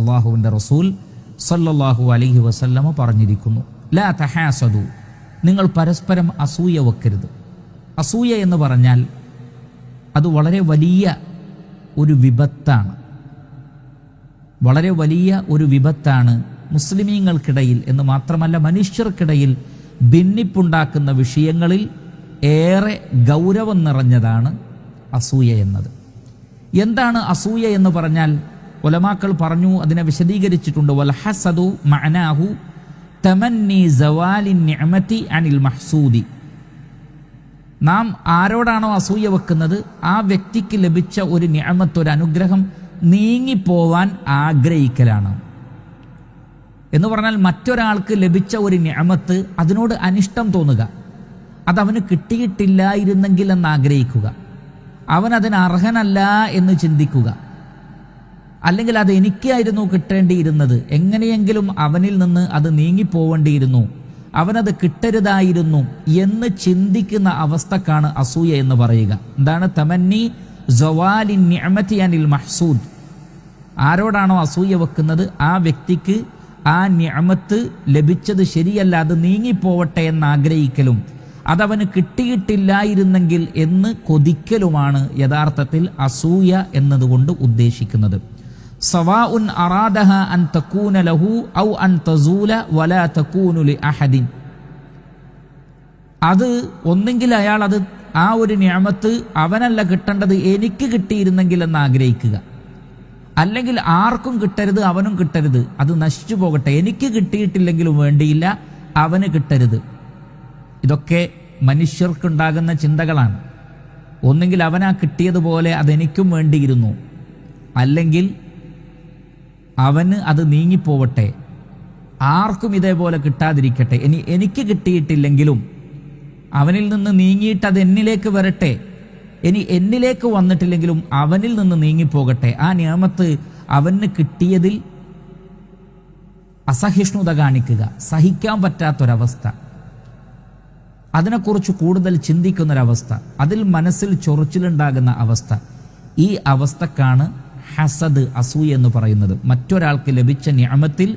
അള്ളാഹുവിൻ്റെ റസൂൽ സല്ലല്ലാഹു അലൈഹി വസല്ലമ പറഞ്ഞിരിക്കുന്നു, ലാ തഹാസദു, നിങ്ങൾ പരസ്പരം അസൂയ വെക്കരുത്. അസൂയ എന്ന് പറഞ്ഞാൽ അത് വളരെ വലിയ ഒരു വിപത്താണ്, വളരെ വലിയ ഒരു വിപത്താണ് മുസ്ലിമീങ്ങൾക്കിടയിൽ എന്ന് മാത്രമല്ല മനുഷ്യർക്കിടയിൽ ഭിന്നിപ്പുണ്ടാക്കുന്ന വിഷയങ്ങളിൽ ഏറെ ഗൗരവം നിറഞ്ഞതാണ് അസൂയ എന്നത്. എന്താണ് അസൂയ എന്ന് പറഞ്ഞാൽ ഉലമാക്കൾ പറഞ്ഞു, അതിനെ വിശദീകരിച്ചിട്ടുണ്ട്. വൽ ഹസദു മഅനാഹു തമന്നി സവാലിൻ നിഅമതി അനിൽ മഹ്സൂദി. നാം ആരോടാണോ അസൂയ വെക്കുന്നത് ആ വ്യക്തിക്ക് ലഭിച്ച ഒരു നിഅമത്ത്, ഒരു അനുഗ്രഹം നീങ്ങിപ്പോവാൻ ആഗ്രഹിക്കലാണ്. എന്ന് പറഞ്ഞാൽ മറ്റൊരാൾക്ക് ലഭിച്ച ഒരു നിഅമത്ത് അതിനോട് അനിഷ്ടം തോന്നുക, അതവന് കിട്ടിയിട്ടില്ലായിരുന്നെങ്കിൽ എന്ന് ആഗ്രഹിക്കുക, അവൻ അതിന് അർഹനല്ല എന്ന് ചിന്തിക്കുക, അല്ലെങ്കിൽ അത് എനിക്കായിരുന്നു കിട്ടേണ്ടിയിരുന്നത്, എങ്ങനെയെങ്കിലും അവനിൽ നിന്ന് അത് നീങ്ങിപ്പോവേണ്ടിയിരുന്നു, അവനത് കിട്ടരുതായിരുന്നു എന്ന് ചിന്തിക്കുന്ന അവസ്ഥക്കാണ് അസൂയ എന്ന് പറയുക. എന്താണ് തമന്നി സവാലിൻ നിഅമതി അനിൽ മഹ്സൂദ്. ആരോടാണോ അസൂയ വെക്കുന്നത് ആ വ്യക്തിക്ക് ആ നിഅമത്ത് ലഭിച്ചത് ശരിയല്ല, അത് നീങ്ങിപ്പോവട്ടെ എന്ന് ആഗ്രഹിക്കലും അതവന് കിട്ടിയിട്ടില്ലായിരുന്നെങ്കിൽ എന്ന് കൊതിക്കലുമാണ് യഥാർത്ഥത്തിൽ അസൂയ എന്നതുകൊണ്ട് ഉദ്ദേശിക്കുന്നത്. സവാഉൻ അറാദഹ അൻ തകൂന ലഹു ഔ അൻ തസൂല വലാ തകൂനു ലി അഹദിൻ. അത് ഒന്നെങ്കിൽ അയാൾ അത് ആ ഒരു നിഅമത്ത് അവനല്ല കിട്ടേണ്ടത്, എനിക്ക് കിട്ടിയിരുന്നെങ്കിൽ എന്ന് ആഗ്രഹിക്കുക, അല്ലെങ്കിൽ ആർക്കും കിട്ടരുത്, അവനും കിട്ടരുത്, അത് നശിച്ചു പോകട്ടെ, എനിക്ക് കിട്ടിയിട്ടില്ലെങ്കിലും വേണ്ടിയില്ല, അവന് കിട്ടരുത്. ഇതൊക്കെ മനുഷ്യർക്കുണ്ടാകുന്ന ചിന്തകളാണ്. ഒന്നെങ്കിൽ അവനാ കിട്ടിയതുപോലെ അതെനിക്കും വേണ്ടിയിരുന്നു, അല്ലെങ്കിൽ അവന് അത് നീങ്ങിപ്പോവട്ടെ, ആർക്കും ഇതേപോലെ കിട്ടാതിരിക്കട്ടെ, ഇനി എനിക്ക് കിട്ടിയിട്ടില്ലെങ്കിലും അവനിൽ നിന്ന് നീങ്ങിയിട്ട് അത് എന്നിലേക്ക് വരട്ടെ, ഇനി എന്നിലേക്ക് വന്നിട്ടില്ലെങ്കിലും അവനിൽ നിന്ന് നീങ്ങിപ്പോകട്ടെ. ആ നിയമത്ത് അവന് കിട്ടിയതിൽ അസഹിഷ്ണുത കാണിക്കുക, സഹിക്കാൻ പറ്റാത്തൊരവസ്ഥ, അതിനെക്കുറിച്ച് കൂടുതൽ ചിന്തിക്കുന്നൊരവസ്ഥ, അതിൽ മനസ്സിൽ ചൊറിച്ചിലുണ്ടാകുന്ന അവസ്ഥ, ഈ അവസ്ഥക്കാണ് ഹസദ്, അസൂയ എന്ന് പറയുന്നത്. മറ്റൊരാൾക്ക് ലഭിച്ച നിഅമത്തിൽ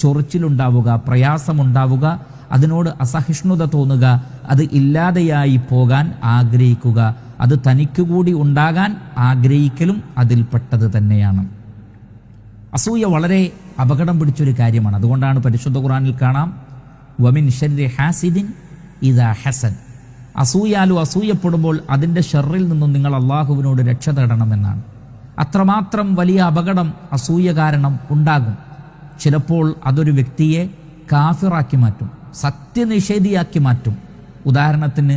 ചൊറിച്ചിലുണ്ടാവുക, പ്രയാസമുണ്ടാവുക, അതിനോട് അസഹിഷ്ണുത തോന്നുക, അത് ഇല്ലാതെയായി പോകാൻ ആഗ്രഹിക്കുക, അത് തനിക്കുകൂടി ഉണ്ടാകാൻ ആഗ്രഹിക്കലും അതിൽപ്പെട്ടത് തന്നെയാണ്. അസൂയ വളരെ അപകടം പിടിച്ചൊരു കാര്യമാണ്. അതുകൊണ്ടാണ് പരിശുദ്ധ ഖുർആനിൽ കാണാം, വമിൻ ശർരി ഹാസിദിൻ ഇദാ ഹസദ്. അസൂയാലു, അസൂയപ്പെടുമ്പോൾ അതിൻ്റെ ഷർറിൽ നിന്നും നിങ്ങൾ അള്ളാഹുവിനോട് രക്ഷ തേടണമെന്നാണ്. അത്രമാത്രം വലിയ അപകടം അസൂയ കാരണം ഉണ്ടാകും. ചിലപ്പോൾ അതൊരു വ്യക്തിയെ കാഫിറാക്കി മാറ്റും, സത്യനിഷേധിയാക്കി മാറ്റും. ഉദാഹരണത്തിന്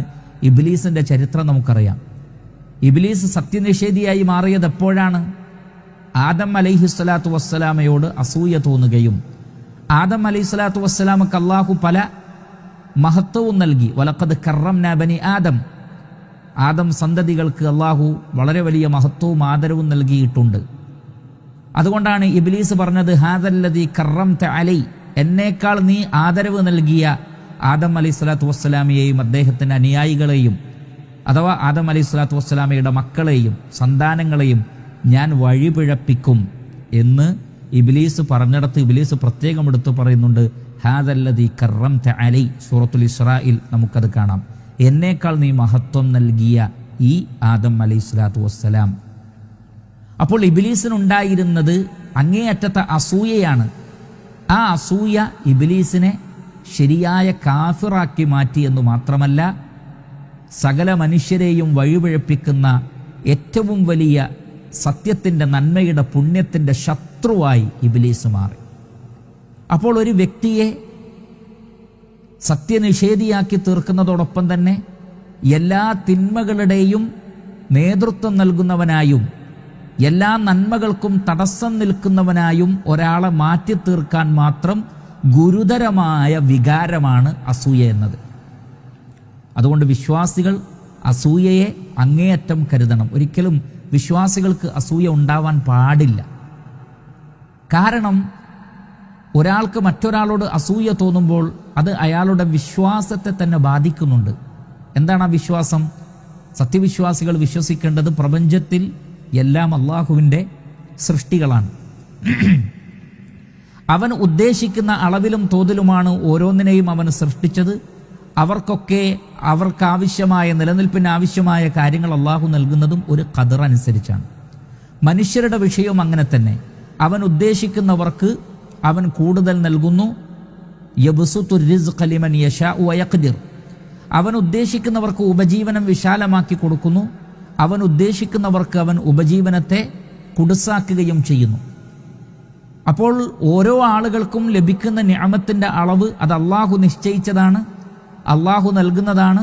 ഇബ്ലീസിൻ്റെ ചരിത്രം നമുക്കറിയാം. ഇബ്ലീസ് സത്യനിഷേധിയായി മാറിയത് എപ്പോഴാണ്? ആദം അലൈഹിസ്സലാത്തു വസ്സലാമയോട് അസൂയ തോന്നുകയും ആദം അലൈഹിസ്സലാത്തു വസ്സലാമക്ക് അള്ളാഹു പല മഹത്വവും നൽകി. വലഖദ് കറംനാ ബനി ആദം, ആദം സന്തതികൾക്ക് അള്ളാഹു വളരെ വലിയ മഹത്വവും ആദരവും നൽകിയിട്ടുണ്ട്. അതുകൊണ്ടാണ് ഇബ്ലീസ് പറഞ്ഞത്, ഹാദല്ലദീ കറംത അലൈ, എന്നേക്കാൾ നീ ആദരവ് നൽകിയ ആദം അലൈഹി സ്വലാത്തു വസ്സലാമയെയും അദ്ദേഹത്തിൻ്റെ അനുയായികളെയും, അഥവാ ആദം അലൈഹി സ്വലാത്തു വസ്സലാമയുടെ മക്കളെയും സന്താനങ്ങളെയും ഞാൻ വഴിപിഴപ്പിക്കും എന്ന് ഇബ്ലീസ് പറഞ്ഞിടത്ത് ഇബ്ലീസ് പ്രത്യേകം എടുത്തു പറയുന്നുണ്ട്, ഹാദല്ലദീ കറംത അലൈ. സൂറത്തുൽ ഇസ്രായിൽ നമുക്കത് കാണാം. എന്നേക്കാൾ നീ മഹത്വം നൽകിയ ഈ ആദം അലൈഹി സ്വലാത്തു വസ്സലാം. അപ്പോൾ ഇബ്ലീസിനുണ്ടായിരുന്നത് അങ്ങേയറ്റത്തെ അസൂയയാണ്. ആ അസൂയ ഇബ്ലീസിനെ ശരിയായ കാഫിറാക്കി മാറ്റി എന്ന് മാത്രമല്ല, സകല മനുഷ്യരെയും വഴിപിഴപ്പിക്കുന്ന ഏറ്റവും വലിയ സത്യത്തിൻ്റെ, നന്മയുടെ, പുണ്യത്തിൻ്റെ ശത്രുവായി ഇബ്ലീസ് മാറി. അപ്പോൾ ഒരു വ്യക്തിയെ സത്യനിഷേധിയാക്കി തീർക്കുന്നതോടൊപ്പം തന്നെ എല്ലാ തിന്മകളുടെയും നേതൃത്വം നൽകുന്നവനായും എല്ലാ നന്മകൾക്കും തടസ്സം നിൽക്കുന്നവനായും ഒരാളെ മാറ്റി തീർക്കാൻ മാത്രം ഗുരുതരമായ വികാരമാണ് അസൂയ എന്നത്. അതുകൊണ്ട് വിശ്വാസികൾ അസൂയയെ അങ്ങേയറ്റം കരുതണം. ഒരിക്കലും വിശ്വാസികൾക്ക് അസൂയ ഉണ്ടാവാൻ പാടില്ല. കാരണം ഒരാൾക്ക് മറ്റൊരാളോട് അസൂയ തോന്നുമ്പോൾ അത് അയാളുടെ വിശ്വാസത്തെ തന്നെ ബാധിക്കുന്നുണ്ട്. എന്താണ് ആ വിശ്വാസം? സത്യവിശ്വാസികൾ വിശ്വസിക്കേണ്ടത് പ്രപഞ്ചത്തിൽ എല്ലാം അള്ളാഹുവിൻ്റെ സൃഷ്ടികളാണ്. അവൻ ഉദ്ദേശിക്കുന്ന അളവിലും തോതിലുമാണ് ഓരോന്നിനെയും അവൻ സൃഷ്ടിച്ചത്. അവർക്കൊക്കെ അവർക്കാവശ്യമായ നിലനിൽപ്പിന് ആവശ്യമായ കാര്യങ്ങൾ അള്ളാഹു നൽകുന്നതും ഒരു ഖദർ അനുസരിച്ചാണ്. മനുഷ്യരുടെ വിഷയവും അങ്ങനെ തന്നെ. അവൻ ഉദ്ദേശിക്കുന്നവർക്ക് അവൻ കൂടുതൽ നൽകുന്നു. യബ്സുത്തു റിസ്ഖ ലിമൻ യശാഉ വയഖ്ദിർ. അവൻ ഉദ്ദേശിക്കുന്നവർക്ക് ഉപജീവനം വിശാലമാക്കി കൊടുക്കുന്നു. അവൻ ഉദ്ദേശിക്കുന്നവർക്ക് അവൻ ഉപജീവനത്തെ കുടുസാക്കുകയും ചെയ്യുന്നു. അപ്പോൾ ഓരോ ആളുകൾക്കും ലഭിക്കുന്ന നിഅമത്തിന്റെ അളവ് അത് അള്ളാഹു നിശ്ചയിച്ചതാണ്, അള്ളാഹു നൽകുന്നതാണ്.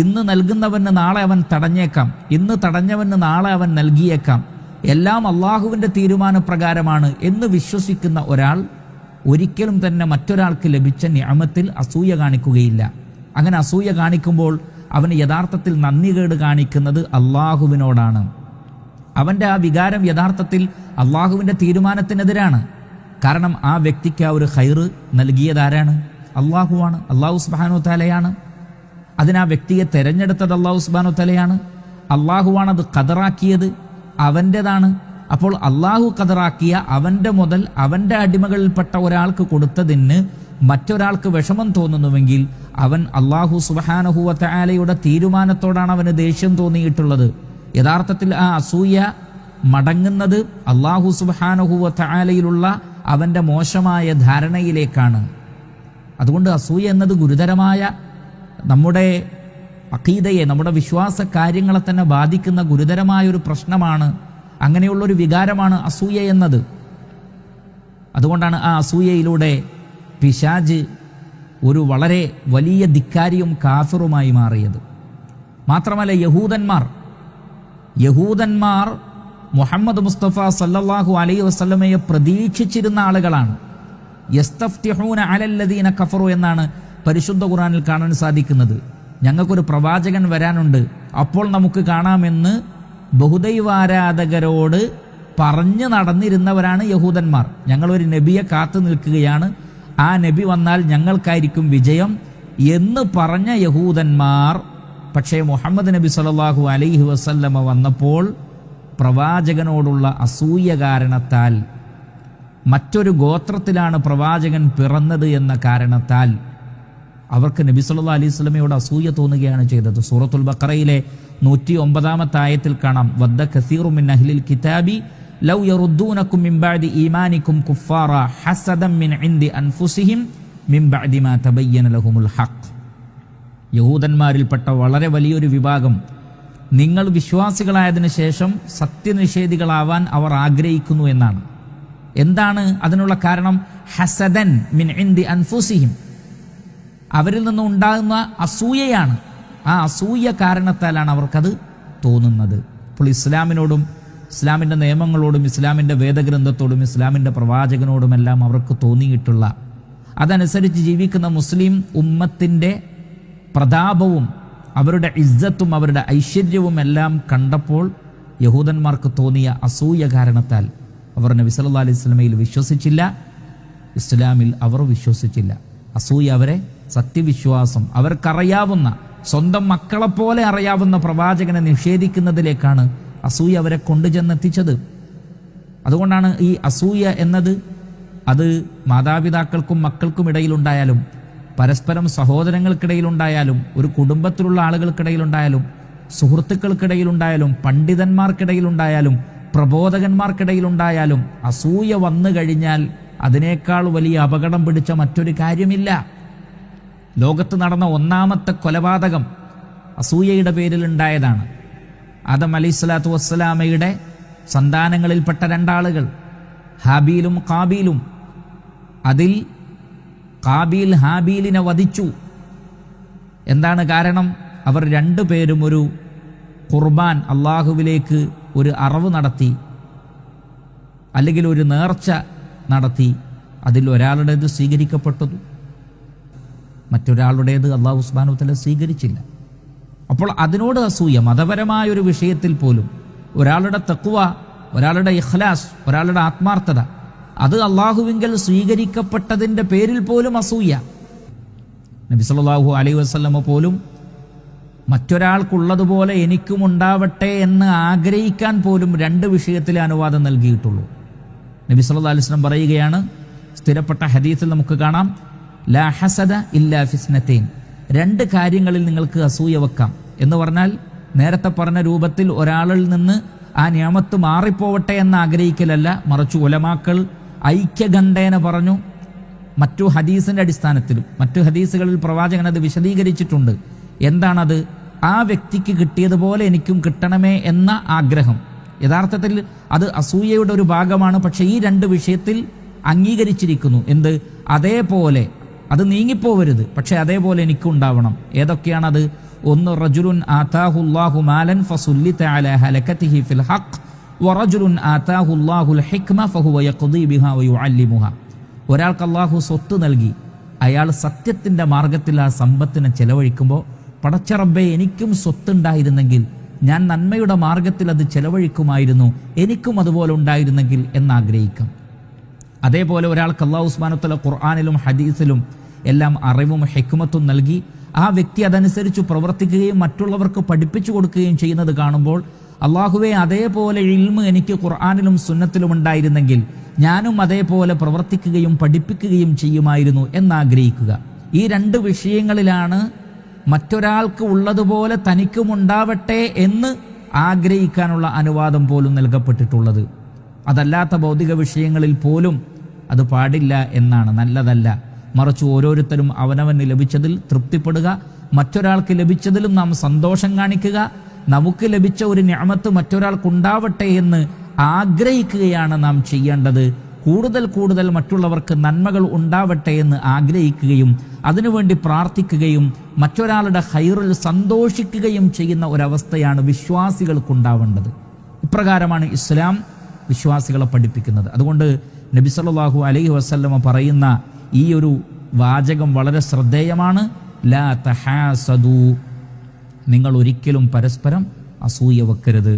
ഇന്ന് നൽകുന്നവന് നാളെ അവൻ തടഞ്ഞേക്കാം, ഇന്ന് തടഞ്ഞവന് നാളെ അവൻ നൽകിയേക്കാം. എല്ലാം അള്ളാഹുവിൻ്റെ തീരുമാനപ്രകാരമാണ് എന്ന് വിശ്വസിക്കുന്ന ഒരാൾ ഒരിക്കലും തന്നെ മറ്റൊരാൾക്ക് ലഭിച്ച നിഅമത്തിൽ അസൂയ കാണിക്കുകയില്ല. അങ്ങനെ അസൂയ കാണിക്കുമ്പോൾ അവന് യഥാർത്ഥത്തിൽ നന്ദികേട് കാണിക്കുന്നത് അള്ളാഹുവിനോടാണ്. അവൻ്റെ ആ വികാരം യഥാർത്ഥത്തിൽ അള്ളാഹുവിൻ്റെ തീരുമാനത്തിനെതിരാണ്. കാരണം ആ വ്യക്തിക്ക് ആ ഒരു ഖൈറ് നൽകിയതാരാണ്? അള്ളാഹുവാണ്, അള്ളാഹു സുബ്ഹാനഹു തആലയാണ്. അതിനാ വ്യക്തിയെ തെരഞ്ഞെടുത്തത് അള്ളാഹു സുബ്ഹാനഹു തആലയാണ്. അള്ളാഹുവാണ് അത് ഖദറാക്കിയത്, അവൻ്റെതാണ്. അപ്പോൾ അള്ളാഹു ഖദറാക്കിയ അവൻ്റെ മുതൽ അവൻ്റെ അടിമകളിൽപ്പെട്ട ഒരാൾക്ക് കൊടുത്തതിന് മറ്റൊരാൾക്ക് വിഷമം തോന്നുന്നുവെങ്കിൽ അവൻ അള്ളാഹു സുബ്ഹാനഹു വ തആലയുടെ തീരുമാനത്തോടാണ് അവന് ദേഷ്യം തോന്നിയിട്ടുള്ളത്. യഥാർത്ഥത്തിൽ ആ അസൂയ മടങ്ങുന്നത് അള്ളാഹു സുബ്ഹാനഹു വ തആലയിലുള്ള അവൻ്റെ മോശമായ ധാരണയിലേക്കാണ്. അതുകൊണ്ട് അസൂയ എന്നത് ഗുരുതരമായ നമ്മുടെ അഖീദയെ, നമ്മുടെ വിശ്വാസ കാര്യങ്ങളെ തന്നെ ബാധിക്കുന്ന ഗുരുതരമായൊരു പ്രശ്നമാണ്. അങ്ങനെയുള്ളൊരു വികാരമാണ് അസൂയ എന്നത്. അതുകൊണ്ടാണ് ആ അസൂയയിലൂടെ പിശാച് ഒരു വളരെ വലിയ ധിക്കാരിയും കാഫിറുമായി മാറിയത്. മാത്രമല്ല യഹൂദന്മാർ മുഹമ്മദ് മുസ്തഫ സല്ലല്ലാഹു അലൈഹി വസല്ലമയെ പ്രതീക്ഷിച്ചിരുന്ന ആളുകളാണ്. യസ്തഫ്തിഹൂന അലല്ലദീന കഫറു എന്നാണ് പരിശുദ്ധ ഖുർആനിൽ കാണാൻ സാധിക്കുന്നത്. ഞങ്ങൾക്കൊരു പ്രവാചകൻ വരാനുണ്ട്, അപ്പോൾ നമുക്ക് കാണാമെന്ന് ബഹുദൈവാരാധകരോട് പറഞ്ഞു നടന്നിരുന്നവരാണ് യഹൂദന്മാർ. ഞങ്ങളൊരു നബിയെ കാത്തു നിൽക്കുകയാണ്, ആ നബി വന്നാൽ ഞങ്ങൾക്കായിരിക്കും വിജയം എന്ന് പറഞ്ഞ യഹൂദന്മാർ. പക്ഷേ മുഹമ്മദ് നബി സല്ലല്ലാഹു അലൈഹി വസല്ലമ വന്നപ്പോൾ പ്രവാചകനോടുള്ള അസൂയ കാരണത്താൽ, മറ്റൊരു ഗോത്രത്തിലാണ് പ്രവാചകൻ പിറന്നത് എന്ന കാരണത്താൽ അവർക്ക് നബി സല്ലല്ലാഹു അലൈഹി വസല്ലമയോട് അസൂയ തോന്നുകയാണ് ചെയ്തത്. സൂറത്തുൽ ബഖറയിലെ 109-ാമത്തെ ആയത്തിൽ കാണാം, വദ്ദ കസീറു മിൻ അഹ്ലിൽ കിതാബി ലൗ യറുദ്ദൂനകും മിൻ ബഅദി ഈമാനികും കുഫാറ ഹസദൻ മിൻ ഇൻദി അൻഫുസിഹിം മിൻ ബഅദി മാ തബയ്യന ലഹുമുൽ ഹഖ്. യഹൂദന്മാരിൽപ്പെട്ട വളരെ വലിയൊരു വിഭാഗം നിങ്ങൾ വിശ്വാസികളായതിനു ശേഷം സത്യനിഷേധികളാവാൻ അവർ ആഗ്രഹിക്കുന്നു എന്നാണ്. എന്താണ് അതിനുള്ള കാരണം? ഹസദൻ മിൻ ഇൻദി അൻഫുസിഹിം, അവരിൽ നിന്നും ഉണ്ടാകുന്ന അസൂയയാണ്. ആ അസൂയ കാരണത്താലാണ് അവർക്കത് തോന്നുന്നത്. അപ്പോൾ ഇസ്ലാമിനോടും ഇസ്ലാമിൻ്റെ നിയമങ്ങളോടും ഇസ്ലാമിൻ്റെ വേദഗ്രന്ഥത്തോടും ഇസ്ലാമിൻ്റെ പ്രവാചകനോടുമെല്ലാം അവർക്ക് തോന്നിയിട്ടുള്ള, അതനുസരിച്ച് ജീവിക്കുന്ന മുസ്ലിം ഉമ്മത്തിൻ്റെ പ്രതാപവും അവരുടെ ഇസ്സത്തും അവരുടെ ഐശ്വര്യവും എല്ലാം കണ്ടപ്പോൾ യഹൂദന്മാർക്ക് തോന്നിയ അസൂയ കാരണത്താൽ അവർ നബി സല്ലല്ലാഹു അലൈഹി വസല്ലമയിൽ വിശ്വസിച്ചില്ല, ഇസ്ലാമിൽ അവർ വിശ്വസിച്ചില്ല. അസൂയ അവരെ സത്യവിശ്വാസം, അവർക്കറിയാവുന്ന, സ്വന്തം മക്കളെപ്പോലെ അറിയാവുന്ന പ്രവാചകനെ നിഷേധിക്കുന്നതിലേക്കാണ് അസൂയ അവരെ കൊണ്ടുചെന്നെത്തിച്ചത്. അതുകൊണ്ടാണ് ഈ അസൂയ എന്നത് അത് മാതാപിതാക്കൾക്കും മക്കൾക്കും ഇടയിലുണ്ടായാലും, പരസ്പരം സഹോദരങ്ങൾക്കിടയിലുണ്ടായാലും, ഒരു കുടുംബത്തിലുള്ള ആളുകൾക്കിടയിലുണ്ടായാലും, സുഹൃത്തുക്കൾക്കിടയിലുണ്ടായാലും, പണ്ഡിതന്മാർക്കിടയിലുണ്ടായാലും, പ്രബോധകന്മാർക്കിടയിലുണ്ടായാലും അസൂയ വന്നു കഴിഞ്ഞാൽ അതിനേക്കാൾ വലിയ അപകടം പിടിച്ച മറ്റൊരു കാര്യമില്ല. ലോകത്ത് നടന്ന ഒന്നാമത്തെ കൊലപാതകം അസൂയയുടെ പേരിലുണ്ടായതാണ്. ആദം അലൈഹിസ്സലാത്തു വസ്സലാമയുടെ സന്താനങ്ങളിൽപ്പെട്ട രണ്ടാളുകൾ ഹാബീലും ഖാബീലും. അതിൽ ഖാബീൽ ഹാബീലിനെ വധിച്ചു. എന്താണ് കാരണം? അവർ രണ്ടുപേരും ഒരു ഖുർബാൻ, അള്ളാഹുവിലേക്ക് ഒരു അറവ് നടത്തി, അല്ലെങ്കിൽ ഒരു നേർച്ച നടത്തി. അതിൽ ഒരാളുടേത് സ്വീകരിക്കപ്പെട്ടു, മറ്റൊരാളുടേത് അള്ളാഹു സുബ്ഹാനഹു വ തആല സ്വീകരിച്ചില്ല. അപ്പോൾ അതിനോട് അസൂയ, മതപരമായൊരു വിഷയത്തിൽ പോലും ഒരാളുടെ തഖ്വ, ഒരാളുടെ ഇഖ്ലാസ്, ഒരാളുടെ ആത്മാർത്ഥത, അത് അള്ളാഹുവിങ്കൽ സ്വീകരിക്കപ്പെട്ടതിൻ്റെ പേരിൽ പോലും അസൂയ. നബി സല്ലല്ലാഹു അലൈഹി വസല്ലമ പോലും മറ്റൊരാൾക്കുള്ളതുപോലെ എനിക്കും ഉണ്ടാവട്ടെ എന്ന് ആഗ്രഹിക്കാൻ പോലും രണ്ട് വിഷയത്തിലെ അനുവാദം നൽകിയിട്ടുള്ളൂ. നബി സല്ലല്ലാഹു അലൈഹി വസല്ലം പറയുകയാണ്, സ്ഥിരപ്പെട്ട ഹദീസിൽ നമുക്ക് കാണാം, ലാ ഹസദ ഇല്ലാ ഫിസ്നതൈൻ, 2 കാര്യങ്ങളിൽ നിങ്ങൾക്ക് അസൂയ വെക്കാം എന്ന് പറഞ്ഞാൽ നേരത്തെ പറഞ്ഞ രൂപത്തിൽ ഒരാളിൽ നിന്ന് ആ നിയമത്ത് മാറിപ്പോവട്ടെ എന്ന് ആഗ്രഹിക്കലല്ല, മറിച്ച് ഉലമാക്കൾ ഐക്യകണ്ഠേന പറഞ്ഞു. മറ്റു ഹദീസിന്റെ അടിസ്ഥാനത്തിലും മറ്റു ഹദീസുകളിൽ പ്രവാചകൻ അത് വിശദീകരിച്ചിട്ടുണ്ട്. എന്താണത്? ആ വ്യക്തിക്ക് കിട്ടിയതുപോലെ എനിക്കും കിട്ടണമേ എന്ന ആഗ്രഹം. യഥാർത്ഥത്തിൽ അത് അസൂയയുടെ ഒരു ഭാഗമാണ്. പക്ഷെ ഈ 2 വിഷയത്തിൽ അംഗീകരിച്ചിരിക്കുന്നു. എന്ത്? അതേപോലെ അത് നീങ്ങിപ്പോവരുത്, പക്ഷെ അതേപോലെ എനിക്കുണ്ടാവണം. ഏതൊക്കെയാണത്? ഒന്ന്, റജുലുൻ ആതാഹുല്ലാഹു മാലൻ ഫസുല്ലിത അലാ ഹലകതിഹി ഫിൽ ഹഖ് വറജുലുൻ ആതാഹുല്ലാഹുൽ ഹിക്മ ഫഹുവ യഖ്ദി ബിഹാ വയുഅല്ലിമുഹാ. ഒരാൾക്ക് അല്ലാഹു സ്വത്ത് നൽകി, അയാൾ സത്യത്തിന്റെ മാർഗത്തിൽ ആ സമ്പത്തിനെ ചെലവഴിക്കുമ്പോൾ, പടച്ച റബ്ബേ എനിക്കും സ്വത്തുണ്ടായിരുന്നെങ്കിൽ ഞാൻ നന്മയുടെ മാർഗത്തിൽ അത് ചെലവഴിക്കുമായിരുന്നു, എനിക്കും അതുപോലെ ഉണ്ടായിരുന്നെങ്കിൽ എന്നാഗ്രഹിക്കാം. അതേപോലെ ഒരാൾക്ക് അല്ലാഹു സുബ്ഹാനഹു വ തആല ഖുർആനിലും ഹദീസിലും എല്ലാം അറിവും ഹിക്മത്തും നൽകി, ആ വ്യക്തി അതനുസരിച്ച് പ്രവർത്തിക്കുകയും മറ്റുള്ളവർക്ക് പഠിപ്പിച്ചു കൊടുക്കുകയും ചെയ്യുന്നത് കാണുമ്പോൾ, അള്ളാഹുവേ അതേപോലെ ഇൽമ് എനിക്ക് ഖുർആനിലും സുന്നത്തിലും ഉണ്ടായിരുന്നെങ്കിൽ ഞാനും അതേപോലെ പ്രവർത്തിക്കുകയും പഠിപ്പിക്കുകയും ചെയ്യുമായിരുന്നു എന്നാഗ്രഹിക്കുക. ഈ 2 വിഷയങ്ങളിലാണ് മറ്റൊരാൾക്ക് ഉള്ളതുപോലെ തനിക്കും ഉണ്ടാവട്ടെ എന്ന് ആഗ്രഹിക്കാനുള്ള അനുവാദം പോലും നൽകപ്പെട്ടിട്ടുള്ളത്. അതല്ലാത്ത ഭൗതിക വിഷയങ്ങളിൽ പോലും അത് പാടില്ല എന്നാണ്, നല്ലതല്ല. മറിച്ച് ഓരോരുത്തരും അവനവന് ലഭിച്ചതിൽ തൃപ്തിപ്പെടുക, മറ്റൊരാൾക്ക് ലഭിച്ചതിലും നാം സന്തോഷം കാണിക്കുക, നമുക്ക് ലഭിച്ച ഒരു നിഅമത്ത് മറ്റൊരാൾക്കുണ്ടാവട്ടെ എന്ന് ആഗ്രഹിക്കുകയാണ് നാം ചെയ്യേണ്ടത്. കൂടുതൽ കൂടുതൽ മറ്റുള്ളവർക്ക് നന്മകൾ ഉണ്ടാവട്ടെ എന്ന് ആഗ്രഹിക്കുകയും അതിനുവേണ്ടി പ്രാർത്ഥിക്കുകയും മറ്റൊരാളുടെ ഖൈറിൽ സന്തോഷിക്കുകയും ചെയ്യുന്ന ഒരവസ്ഥയാണ് വിശ്വാസികൾക്കുണ്ടാവേണ്ടത്. ഇപ്രകാരമാണ് ഇസ്ലാം വിശ്വാസികളെ പഠിപ്പിക്കുന്നത്. അതുകൊണ്ട് നബി സല്ലല്ലാഹു അലൈഹി വസല്ലമ പറയുന്ന ഈ ഒരു വാചകം വളരെ ശ്രദ്ധേയമാണ്. ലാ തഹാസദു, നിങ്ങൾ ഒരിക്കലും പരസ്പരം അസൂയ വെക്കരുത്.